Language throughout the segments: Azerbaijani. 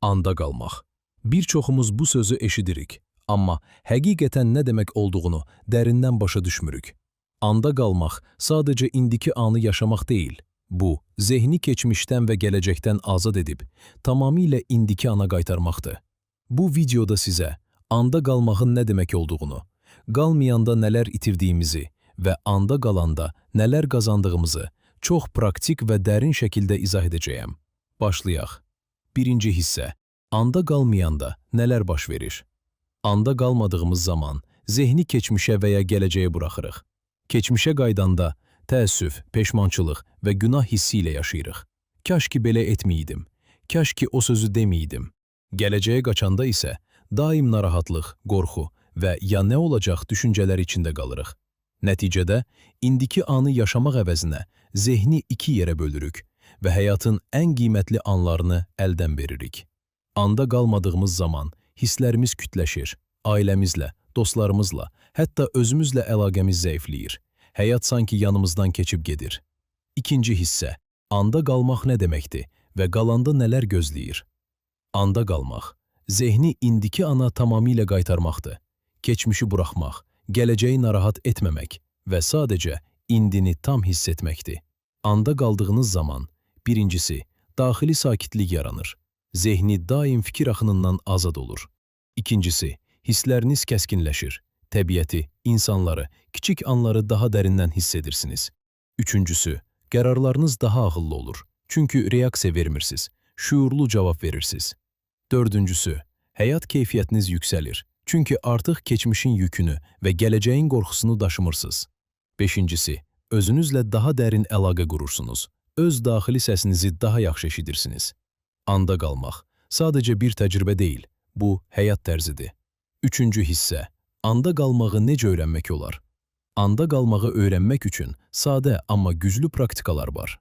Anda qalmaq. Bir çoxumuz bu sözü eşidirik, amma həqiqətən nə demək olduğunu dərindən başa düşmürük. Anda qalmaq sadəcə indiki anı yaşamaq deyil. Bu, zehni keçmişdən və gələcəkdən azad edib, tamamilə indiki ana qaytarmaqdır. Bu videoda sizə anda qalmağın nə demək olduğunu, qalmayanda nələr itirdiyimizi və anda qalanda nələr qazandığımızı çox praktik və dərin şəkildə izah edəcəyəm. Başlayaq. Birinci hissə. Anda qalmayanda nələr baş verir? Anda qalmadığımız zaman zehni keçmişə və ya gələcəyə buraxırıq. Keçmişə qaydanda təəssüf, peşmançılıq və günah hissi ilə yaşayırıq. Kaş ki belə etməydim, kaş ki o sözü deməydim. Gələcəyə qaçanda isə daim narahatlıq, qorxu və ya nə olacaq düşüncələr içində qalırıq. Nəticədə, indiki anı yaşamaq əvəzinə zehni iki yerə bölürük və həyatın ən qiymətli anlarını əldən veririk. Anda qalmadığımız zaman hisslərimiz kütləşir, ailəmizlə, dostlarımızla, hətta özümüzlə əlaqəmiz zəifləyir. Həyat sanki yanımızdan keçib gedir. İkinci hissə. Anda qalmaq nə deməkdir və qalanda nələr gözləyir? Anda qalmaq, zehni indiki ana tamamilə qaytarmaqdır. Keçmişi buraxmaq, gələcəyi narahat etməmək və sadəcə indini tam hiss etməkdir. Anda qaldığınız zaman, birincisi, daxili sakitlik yaranır. Zehni daim fikir axınından azad olur. İkincisi, hissləriniz kəskinləşir. Təbiəti, insanları, kiçik anları daha dərindən hiss edirsiniz. Üçüncüsü, qərarlarınız daha ağıllı olur. Çünki reaksiya vermirsiniz, şuurlu cavab verirsiniz. Dördüncüsü, həyat keyfiyyətiniz yüksəlir. Çünki artıq keçmişin yükünü və gələcəyin qorxusunu daşımırsınız. Beşincisi, özünüzlə daha dərin əlaqə qurursunuz. Öz daxili səsinizi daha yaxşı eşidirsiniz. Anda qalmaq sadəcə bir təcrübə deyil, bu həyat tərzidir. Üçüncü hissə. Anda qalmağı necə öyrənmək olar? Anda qalmağı öyrənmək üçün sadə amma güclü praktikalar var.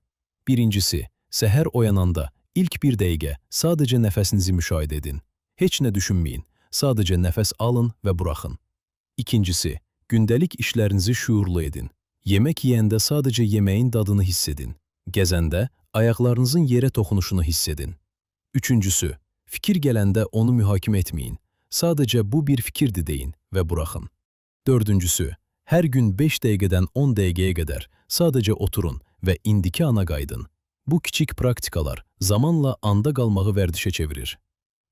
Birincisi, səhər oyananda ilk bir dəqiqə sadəcə nəfəsinizi müşahidə edin. Heç nə düşünməyin, sadəcə nəfəs alın və buraxın. İkincisi, gündəlik işlərinizi şuurlu edin. Yemək yeyəndə sadəcə yeməyin dadını hiss edin. Gəzəndə ayaqlarınızın yerə toxunuşunu hiss edin. Üçüncüsü, fikir gələndə onu mühakimə etməyin. Sadəcə bu bir fikirdir deyin və buraxın. Dördüncüsü, hər gün 5 dəqiqədən 10 dəqiqəyə qədər sadəcə oturun və indiki ana qaydın. Bu kiçik praktikalar zamanla anda qalmağı vərdişə çevirir.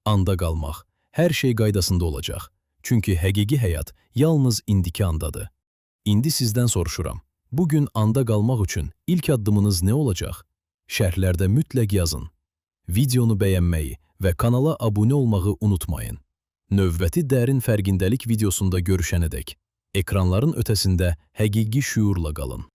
Anda qalmaq, hər şey qaydasında olacaq. Çünki həqiqi həyat yalnız indiki andadır. İndi sizdən soruşuram. Bugün anda qalmaq üçün ilk addımınız nə olacaq? Şərhlərdə mütləq yazın. Videonu bəyənməyi və kanala abunə olmağı unutmayın. Növbəti dərin fərqindəlik videosunda görüşənədək, ekranların ötəsində həqiqi şuurla qalın.